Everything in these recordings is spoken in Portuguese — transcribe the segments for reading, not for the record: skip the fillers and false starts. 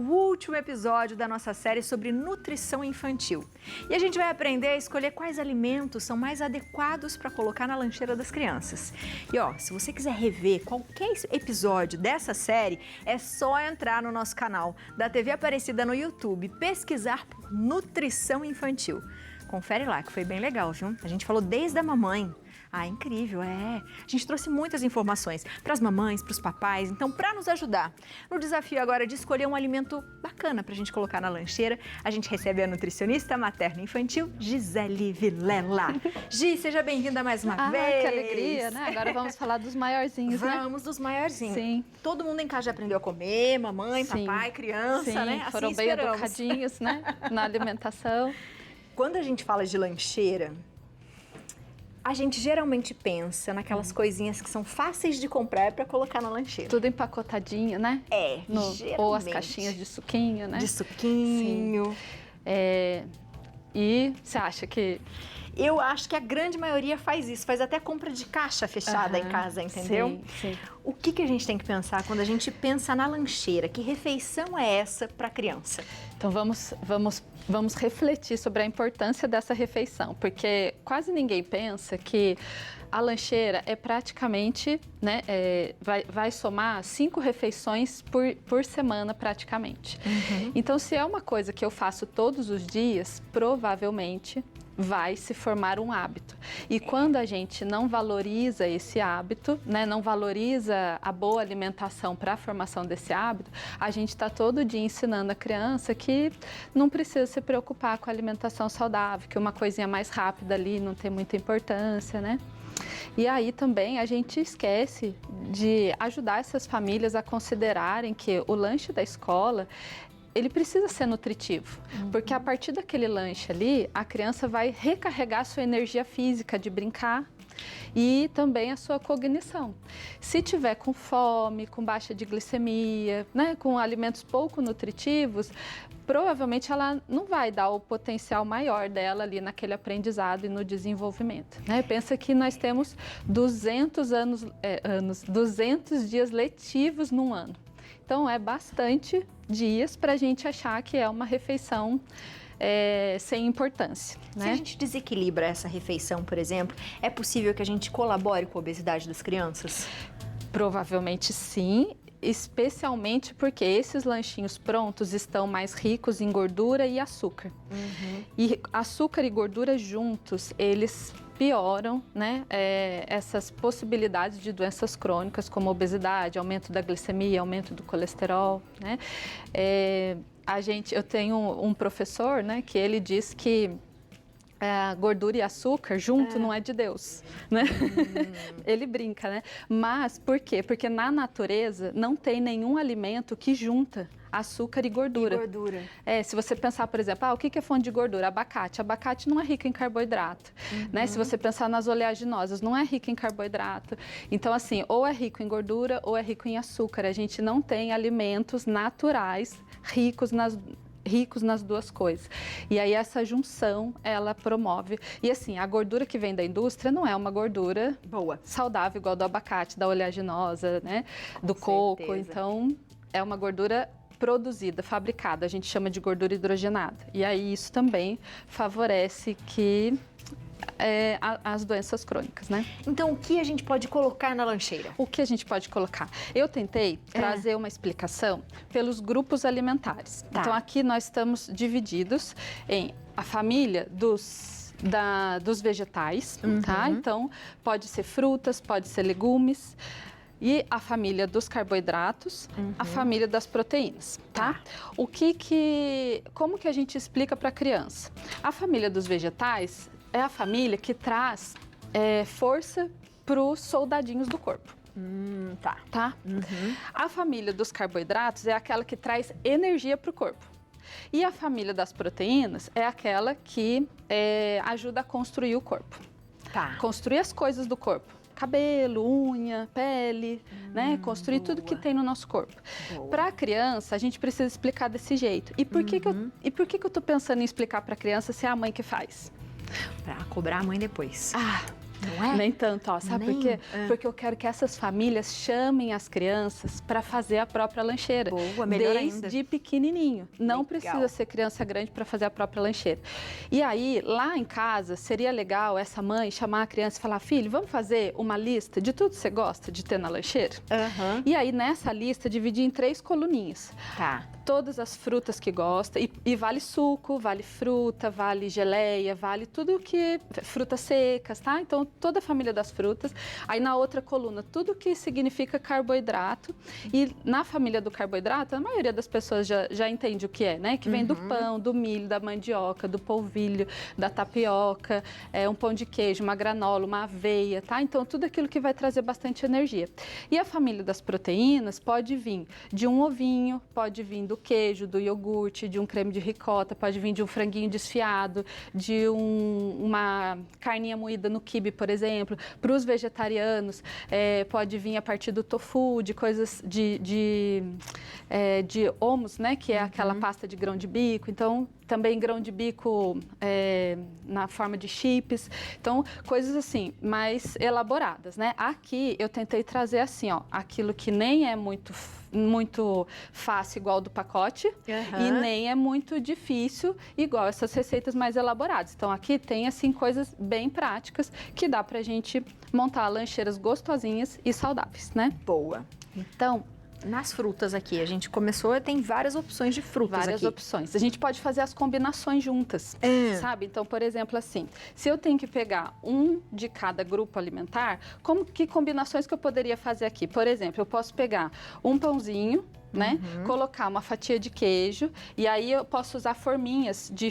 O último episódio da nossa série sobre nutrição infantil. E a gente vai aprender a escolher quais alimentos são mais adequados para colocar na lancheira das crianças. E ó, se você quiser rever qualquer episódio dessa série, é só entrar no nosso canal da TV Aparecida no YouTube, pesquisar por nutrição infantil. Confere lá que foi bem legal, viu? A gente falou desde a mamãe. Ah, incrível, é. A gente trouxe muitas informações para as mamães, para os papais. Então, para nos ajudar no desafio agora de escolher um alimento bacana para a gente colocar na lancheira, a gente recebe a nutricionista materno-infantil Gisele Vilela. Gi, seja bem-vinda mais uma vez. Que alegria, né? Agora vamos falar dos maiorzinhos, né? Vamos dos maiorzinhos. Sim. Todo mundo em casa já aprendeu a comer, mamãe, Sim. papai, criança, Sim, né? Assim foram bem esperamos. educadinhos, né? Na alimentação. Quando a gente fala de lancheira, a gente geralmente pensa naquelas coisinhas que são fáceis de comprar para colocar na lancheira. Tudo empacotadinho, né? É, Ou as caixinhas de suquinho, né? De suquinho. E você acha que... Eu acho que a grande maioria faz isso, faz até compra de caixa fechada em casa, entendeu? Sim, sim. O que a gente tem que pensar quando a gente pensa na lancheira? Que refeição é essa para a criança? Então vamos refletir sobre a importância dessa refeição, porque quase ninguém pensa que a lancheira é praticamente, né, vai somar 5 refeições por semana praticamente. Uhum. Então, se é uma coisa que eu faço todos os dias, provavelmente vai se formar um hábito. E quando a gente não valoriza esse hábito, né, não valoriza a boa alimentação para a formação desse hábito, a gente está todo dia ensinando a criança que não precisa se preocupar com a alimentação saudável, que uma coisinha mais rápida ali não tem muita importância, né? E aí também a gente esquece de ajudar essas famílias a considerarem que o lanche da escola ele precisa ser nutritivo, porque a partir daquele lanche ali, a criança vai recarregar sua energia física de brincar e também a sua cognição. Se tiver com fome, com baixa de glicemia, né, com alimentos pouco nutritivos, provavelmente ela não vai dar o potencial maior dela ali naquele aprendizado e no desenvolvimento, né? Pensa que nós temos 200 dias letivos num ano. Então, é bastante dias para a gente achar que é uma refeição sem importância, né? Se a gente desequilibra essa refeição, por exemplo, é possível que a gente colabore com a obesidade das crianças? Provavelmente sim, especialmente porque esses lanchinhos prontos estão mais ricos em gordura e açúcar. Uhum. E açúcar e gordura juntos, eles pioram, né, essas possibilidades de doenças crônicas como obesidade, aumento da glicemia, aumento do colesterol, né? Eu tenho um professor, né, que ele diz que gordura e açúcar junto não é de Deus, né? Ele brinca, né? Mas por quê? Porque na natureza não tem nenhum alimento que junta açúcar e gordura. Se você pensar, por exemplo, o que é fonte de gordura? Abacate. Abacate não é rico em carboidrato, né? Se você pensar nas oleaginosas, não é rico em carboidrato. Então, assim, ou é rico em gordura ou é rico em açúcar. A gente não tem alimentos naturais ricos nas duas coisas. E aí essa junção, ela promove. E assim, a gordura que vem da indústria não é uma gordura boa, saudável, igual do abacate, da oleaginosa, né? Do coco. certeza. Então, é uma gordura produzida, fabricada. A gente chama de gordura hidrogenada. E aí isso também favorece que as doenças crônicas, né? Então, o que a gente pode colocar na lancheira? O que a gente pode colocar? Eu tentei trazer uma explicação pelos grupos alimentares. Tá. Então, aqui nós estamos divididos em a família dos vegetais, tá? Então, pode ser frutas, pode ser legumes. E a família dos carboidratos, a família das proteínas, tá? Como que a gente explica para a criança? A família dos vegetais é a família que traz força para os soldadinhos do corpo. Tá? A família dos carboidratos é aquela que traz energia para o corpo. E a família das proteínas é aquela que ajuda a construir o corpo. Tá. Construir as coisas do corpo. Cabelo, unha, pele, né? Construir tudo que tem no nosso corpo. Para a criança, a gente precisa explicar desse jeito. E por que que eu tô pensando em explicar para a criança se é a mãe que faz? Para cobrar a mãe depois. Não é? Nem tanto, ó, sabe por quê? Porque eu quero que essas famílias chamem as crianças para fazer a própria lancheira. Boa, melhor ainda. Desde pequenininho. Não Legal. precisa ser criança grande para fazer a própria lancheira. E aí, lá em casa, seria legal essa mãe chamar a criança e falar: filho, vamos fazer uma lista de tudo que você gosta de ter na lancheira? E aí, nessa lista, dividir em 3 coluninhas. Tá. Todas as frutas que gosta, e vale suco, vale fruta, vale geleia, vale tudo que... frutas secas, tá? Então, toda a família das frutas. Aí, na outra coluna, tudo que significa carboidrato. E na família do carboidrato, a maioria das pessoas já entende o que é, né? Que vem do pão, do milho, da mandioca, do polvilho, da tapioca, um pão de queijo, uma granola, uma aveia, tá? Então, tudo aquilo que vai trazer bastante energia. E a família das proteínas pode vir de um ovinho, pode vir do queijo, do iogurte, de um creme de ricota, pode vir de um franguinho desfiado, de uma carninha moída no quibe, por exemplo. Para os vegetarianos, pode vir a partir do tofu, de coisas de hummus, né? Que é aquela pasta de grão de bico. Então, também grão de bico na forma de chips. Então, coisas assim, mais elaboradas, né? Aqui, eu tentei trazer assim, ó, aquilo que nem é muito fácil igual do pacote e nem é muito difícil igual essas receitas mais elaboradas. Então, aqui tem, assim, coisas bem práticas que dá pra gente montar lancheiras gostosinhas e saudáveis, né? Boa. Então, nas frutas aqui, a gente começou, tem várias opções de frutas várias aqui. opções. A gente pode fazer as combinações juntas, sabe? Então, por exemplo, assim, se eu tenho que pegar um de cada grupo alimentar, que combinações que eu poderia fazer aqui? Por exemplo, eu posso pegar um pãozinho, né? Colocar uma fatia de queijo e aí eu posso usar forminhas de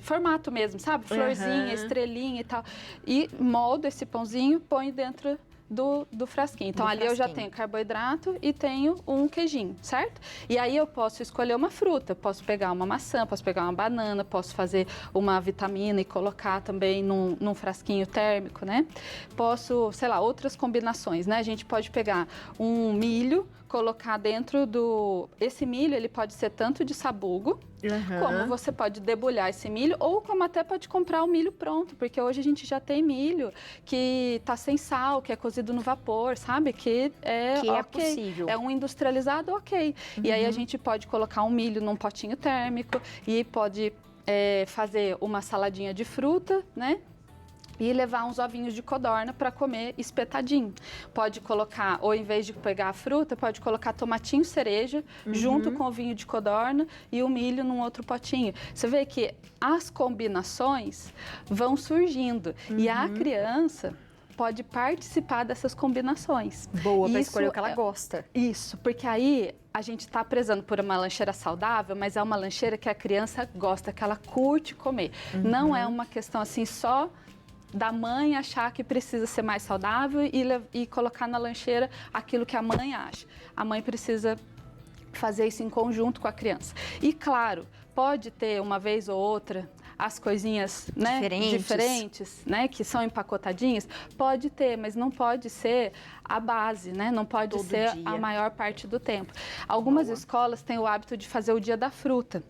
formato mesmo, sabe? Florzinha, estrelinha e tal. E moldo esse pãozinho, ponho dentro do frasquinho. Então, ali eu já tenho carboidrato e tenho um queijinho, certo? E aí eu posso escolher uma fruta, posso pegar uma maçã, posso pegar uma banana, posso fazer uma vitamina e colocar também num frasquinho térmico, né? Posso, sei lá, outras combinações, né? A gente pode pegar um milho, colocar dentro esse milho, ele pode ser tanto de sabugo, como você pode debulhar esse milho, ou como até pode comprar o milho pronto, porque hoje a gente já tem milho que tá sem sal, que é cozido no vapor, sabe? Que é possível. É um industrializado, ok. E aí a gente pode colocar um milho num potinho térmico e pode fazer uma saladinha de fruta, né? E levar uns ovinhos de codorna para comer espetadinho. Pode colocar, ou em vez de pegar a fruta, pode colocar tomatinho cereja junto com o vinho de codorna e o milho num outro potinho. Você vê que as combinações vão surgindo e a criança pode participar dessas combinações. Boa, para escolher o que ela gosta. Isso, porque aí a gente está prezando por uma lancheira saudável, mas é uma lancheira que a criança gosta, que ela curte comer. Não é uma questão assim só da mãe achar que precisa ser mais saudável e colocar na lancheira aquilo que a mãe acha. A mãe precisa fazer isso em conjunto com a criança. E claro, pode ter uma vez ou outra as coisinhas, né, diferentes, né, que são empacotadinhas, pode ter, mas não pode ser a base, né, não pode ser a maior parte do tempo. Algumas escolas têm o hábito de fazer o dia da fruta.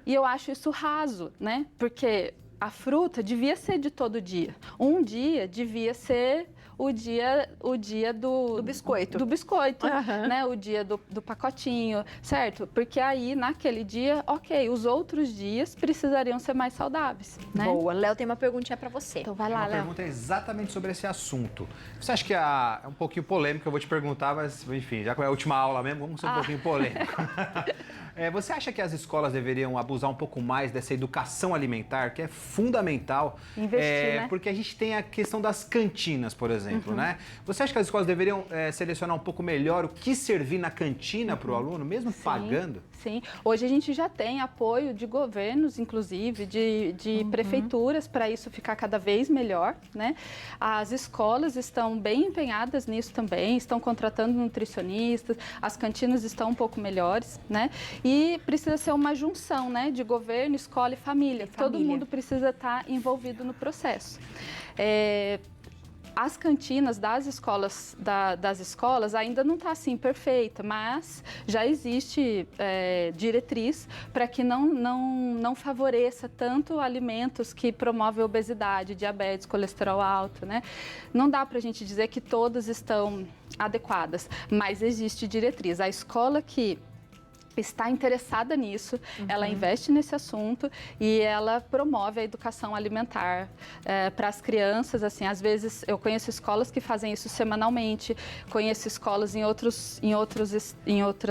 E eu acho isso raso, né, porque a fruta devia ser de todo dia. Um dia devia ser o dia do biscoito. Do biscoito, né? O dia do pacotinho, certo? Porque aí, naquele dia, ok, os outros dias precisariam ser mais saudáveis, né? Boa. Léo tem uma perguntinha para você. Então vai lá, Léo. A pergunta é exatamente sobre esse assunto. Você acha que é um pouquinho polêmico, eu vou te perguntar, mas enfim, já que é a última aula mesmo, vamos ser um pouquinho polêmico. Você acha que as escolas deveriam abusar um pouco mais dessa educação alimentar, que é fundamental? Investir, né? Porque a gente tem a questão das cantinas, por exemplo, né? Você acha que as escolas deveriam selecionar um pouco melhor o que servir na cantina para o aluno, mesmo pagando? Sim, hoje a gente já tem apoio de governos, inclusive, de prefeituras para isso ficar cada vez melhor, né? As escolas estão bem empenhadas nisso também, estão contratando nutricionistas, as cantinas estão um pouco melhores, né? E precisa ser uma junção, né, de governo, escola e família. Todo mundo precisa estar envolvido no processo. As cantinas das escolas, das escolas ainda não está assim perfeita, mas já existe diretriz para que não favoreça tanto alimentos que promovem obesidade, diabetes, colesterol alto, né? Não dá para a gente dizer que todas estão adequadas, mas existe diretriz. A escola que está interessada nisso, ela investe nesse assunto e ela promove a educação alimentar para as crianças. Assim, às vezes eu conheço escolas que fazem isso semanalmente, conheço escolas em outras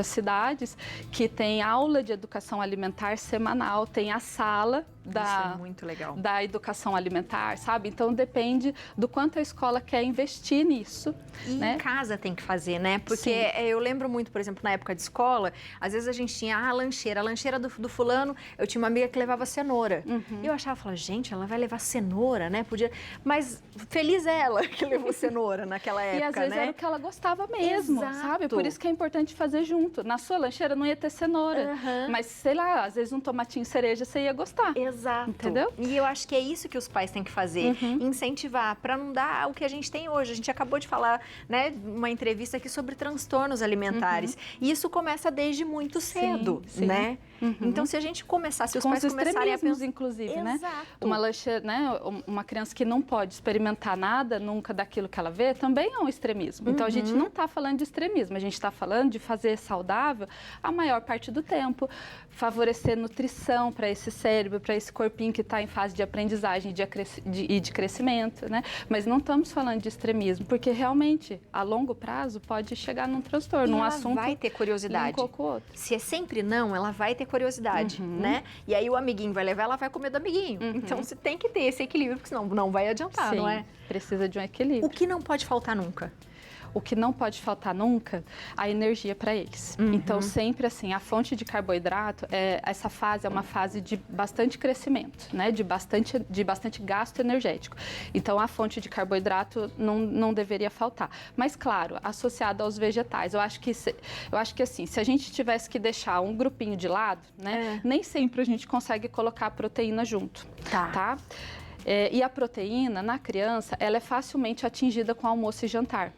cidades que tem aula de educação alimentar semanal, tem a sala Isso é muito legal. da educação alimentar, sabe? Então depende do quanto a escola quer investir nisso. E né? em casa tem que fazer, né? Porque Sim. eu lembro muito, por exemplo, na época de escola, às vezes a gente tinha a lancheira do fulano, eu tinha uma amiga que levava cenoura. E eu achava, falava, gente, ela vai levar cenoura, né? Podia, mas feliz ela que levou cenoura naquela época, E às vezes né? era o que ela gostava mesmo, Exato. sabe? Por isso que é importante fazer junto. Na sua lancheira não ia ter cenoura, mas sei lá, às vezes um tomatinho cereja você ia gostar. Exato. Entendeu? E eu acho que é isso que os pais têm que fazer, incentivar, para não dar o que a gente tem hoje. A gente acabou de falar, né, uma entrevista aqui sobre transtornos alimentares. E isso começa desde muito cedo, sim. né? Então, se a gente começar, se os Com pais os começarem a extremismos, pensar... inclusive, né? Exato. Uma lancheira, né? Uma criança que não pode experimentar nada nunca daquilo que ela vê, também é um extremismo. Então, a gente não está falando de extremismo, a gente está falando de fazer saudável a maior parte do tempo, favorecer nutrição para esse cérebro, para esse corpinho que está em fase de aprendizagem e de crescimento, né? Mas não estamos falando de extremismo, porque realmente, a longo prazo, pode chegar num transtorno, num ela assunto... vai ter curiosidade. Um com o outro. Se é sempre não, ela vai ter curiosidade, né? E aí o amiguinho vai levar, ela vai comer do amiguinho. Então você tem que ter esse equilíbrio, porque senão não vai adiantar, Sim, não é? precisa de um equilíbrio. O que não pode faltar nunca? O que não pode faltar nunca, a energia para eles. Então, sempre assim, a fonte de carboidrato, essa fase é uma fase de bastante crescimento, né? De bastante gasto energético. Então, a fonte de carboidrato não deveria faltar. Mas, claro, associado aos vegetais. Eu acho que assim, se a gente tivesse que deixar um grupinho de lado, né? Nem sempre a gente consegue colocar a proteína junto, tá? E a proteína, na criança, ela é facilmente atingida com almoço e jantar.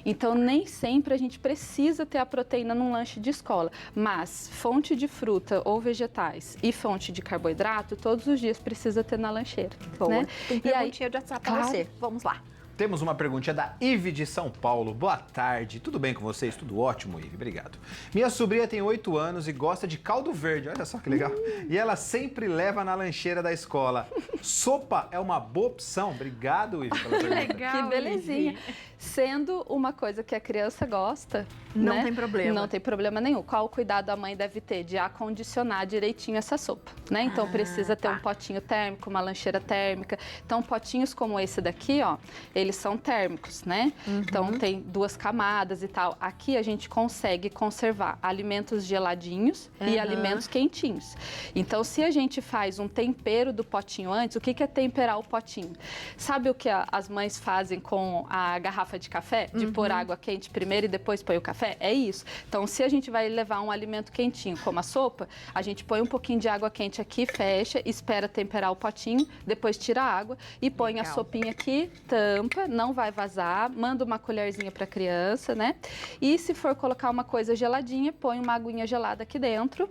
Então, nem sempre a gente precisa ter a proteína num lanche de escola, mas fonte de fruta ou vegetais e fonte de carboidrato, todos os dias precisa ter na lancheira. Boa. Né? Tem perguntinha de WhatsApp para você. Vamos lá. Temos uma perguntinha da Ive de São Paulo. Boa tarde, tudo bem com vocês? Tudo ótimo, Ive, obrigado. Minha sobrinha tem 8 anos e gosta de caldo verde, olha só que legal. E ela sempre leva na lancheira da escola. Sopa é uma boa opção? Obrigado, Ive, pela pergunta. Legal, Que belezinha. Ive. Sendo uma coisa que a criança gosta, Não né? tem problema. Não tem problema nenhum. Qual o cuidado a mãe deve ter de acondicionar direitinho essa sopa, né? Então precisa ter um potinho térmico, uma lancheira térmica. Então potinhos como esse daqui, ó, eles são térmicos, né? Então tem 2 camadas e tal. Aqui a gente consegue conservar alimentos geladinhos e alimentos quentinhos. Então se a gente faz um tempero do potinho antes, o que é temperar o potinho? Sabe o que as mães fazem com a garrafa de café? De pôr água quente primeiro e depois põe o café? É isso. Então, se a gente vai levar um alimento quentinho, como a sopa, a gente põe um pouquinho de água quente aqui, fecha, espera temperar o potinho, depois tira a água e põe a sopinha aqui, tampa, não vai vazar, manda uma colherzinha para a criança, né? E se for colocar uma coisa geladinha, põe uma aguinha gelada aqui dentro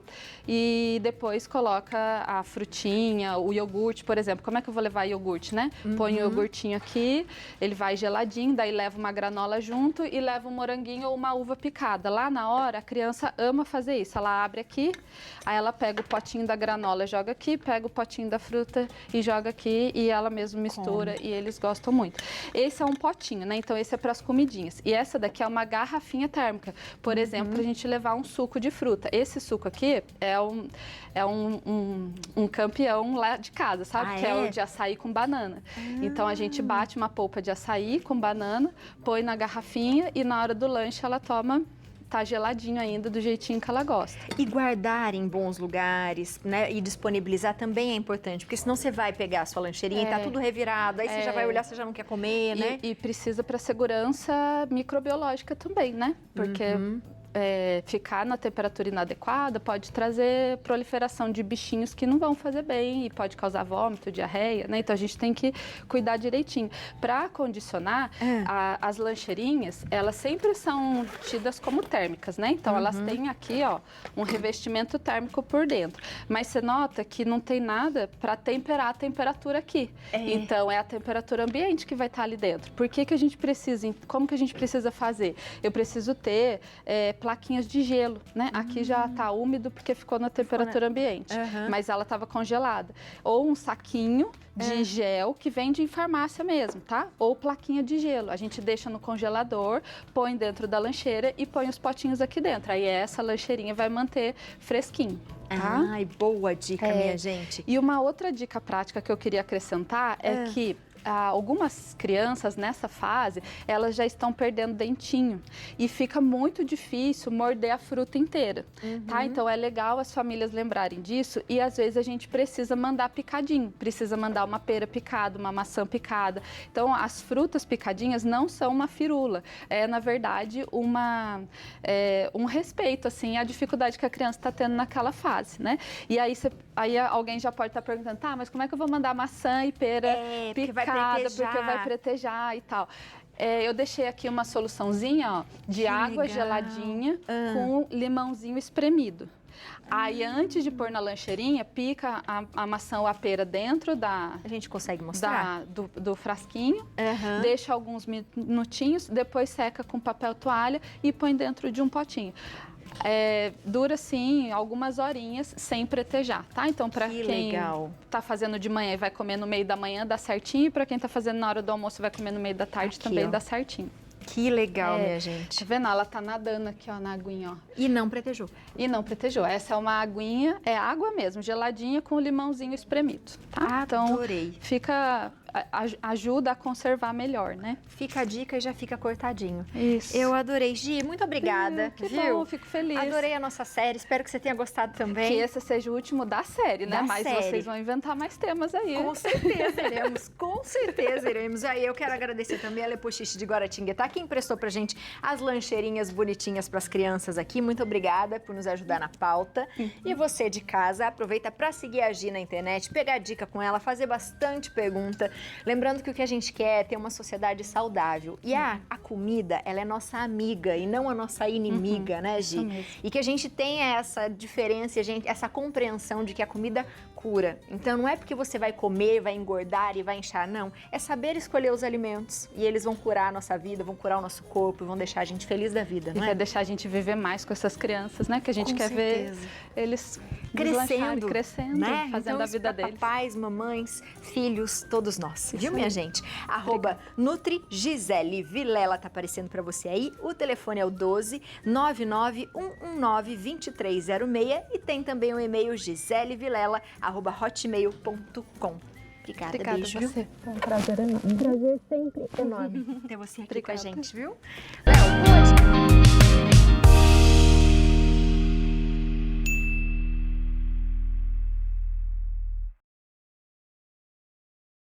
e depois coloca a frutinha, o iogurte, por exemplo. Como é que eu vou levar iogurte, né? Põe o iogurtinho aqui, ele vai geladinho, daí leva uma granola junto e leva um moranguinho ou uma uva picada. Lá na hora, a criança ama fazer isso. Ela abre aqui, aí ela pega o potinho da granola, joga aqui, pega o potinho da fruta e joga aqui e ela mesma mistura e eles gostam muito. Esse é um potinho, né? Então esse é para as comidinhas. E essa daqui é uma garrafinha térmica, por exemplo, para a gente levar um suco de fruta. Esse suco aqui é um campeão lá de casa, sabe? Que é o de açaí com banana. Então a gente bate uma polpa de açaí com banana, põe na garrafinha e na hora do lanche ela toma, tá geladinho ainda, do jeitinho que ela gosta. E guardar em bons lugares, né? E disponibilizar também é importante, porque senão você vai pegar a sua lancheirinha e tá tudo revirado, aí você já vai olhar, você já não quer comer, né? E precisa para segurança microbiológica também, né? Porque ficar na temperatura inadequada pode trazer proliferação de bichinhos que não vão fazer bem e pode causar vômito, diarreia, né? Então a gente tem que cuidar direitinho. Para condicionar, as lancheirinhas, elas sempre são tidas como térmicas, né? Então elas têm aqui, ó, um revestimento térmico por dentro. Mas você nota que não tem nada para temperar a temperatura aqui. Então é a temperatura ambiente que vai estar ali dentro. Por que que a gente precisa, como que a gente precisa fazer? Eu preciso ter plaquinhas de gelo, né? Aqui já está úmido porque ficou na temperatura ambiente, mas ela estava congelada. Ou um saquinho de gel que vende em farmácia mesmo, tá? Ou plaquinha de gelo. A gente deixa no congelador, põe dentro da lancheira e põe os potinhos aqui dentro. Aí essa lancheirinha vai manter fresquinho. Tá? Ai, boa dica, minha gente. E uma outra dica prática que eu queria acrescentar é que algumas crianças nessa fase, elas já estão perdendo dentinho e fica muito difícil morder a fruta inteira, tá? Então é legal as famílias lembrarem disso e às vezes a gente precisa mandar picadinho, precisa mandar uma pera picada, uma maçã picada. Então as frutas picadinhas não são uma firula, é na verdade um respeito assim à dificuldade que a criança está tendo naquela fase, né? E aí alguém já pode estar perguntando, tá, mas como é que eu vou mandar maçã e pera picada? Porque vai pretejar e tal. Eu deixei aqui uma soluçãozinha, ó, de água geladinha com limãozinho espremido. Aí, antes de pôr na lancheirinha, pica a maçã ou a pera dentro A gente consegue mostrar? do frasquinho, deixa alguns minutinhos, depois seca com papel toalha e põe dentro de um potinho. Dura, sim, algumas horinhas sem pretejar, tá? Então, para quem tá fazendo de manhã e vai comer no meio da manhã, dá certinho. E para quem tá fazendo na hora do almoço e vai comer no meio da tarde, também dá certinho. Que legal, minha gente. Tá vendo? Ela tá nadando aqui, ó, na aguinha, ó. E não pretejou. E não pretejou. Essa é uma aguinha, é água mesmo, geladinha com limãozinho espremido, tá? Adorei. Então, ajuda a conservar melhor, né? Fica a dica e já fica cortadinho. Isso. Eu adorei. Gi, muito obrigada. Que bom, fico feliz. Adorei a nossa série, espero que você tenha gostado também. Que esse seja o último da série, né? Mas vocês vão inventar mais temas aí. Com certeza iremos, com certeza iremos. Aí eu quero agradecer também a Lepochiche de Guaratinguetá, que emprestou pra gente as lancheirinhas bonitinhas para as crianças aqui. Muito obrigada por nos ajudar na pauta. E você de casa, aproveita para seguir a Gi na internet, pegar dica com ela, fazer bastante pergunta. Lembrando que o que a gente quer é ter uma sociedade saudável. E a comida, ela é nossa amiga e não a nossa inimiga, né, Gi? E que a gente tenha essa diferença, essa compreensão de que a comida cura. Então, não é porque você vai comer, vai engordar e vai inchar, não. É saber escolher os alimentos e eles vão curar a nossa vida, vão curar o nosso corpo e vão deixar a gente feliz da vida, não é? E vai deixar a gente viver mais com essas crianças, né? Que a gente quer ver eles crescendo, né? fazendo então, a vida deles. Papais, mamães, filhos, todos nós. Viu, minha gente? @NutriGisele Vilela tá aparecendo para você aí. O telefone é o 12 99119 2306 e tem também o e-mail giselevilela@hotmail.com. Obrigada, beijo. A você. É um prazer enorme. Prazer sempre enorme ter você aqui com a Obrigada. gente, viu? Léo, boa.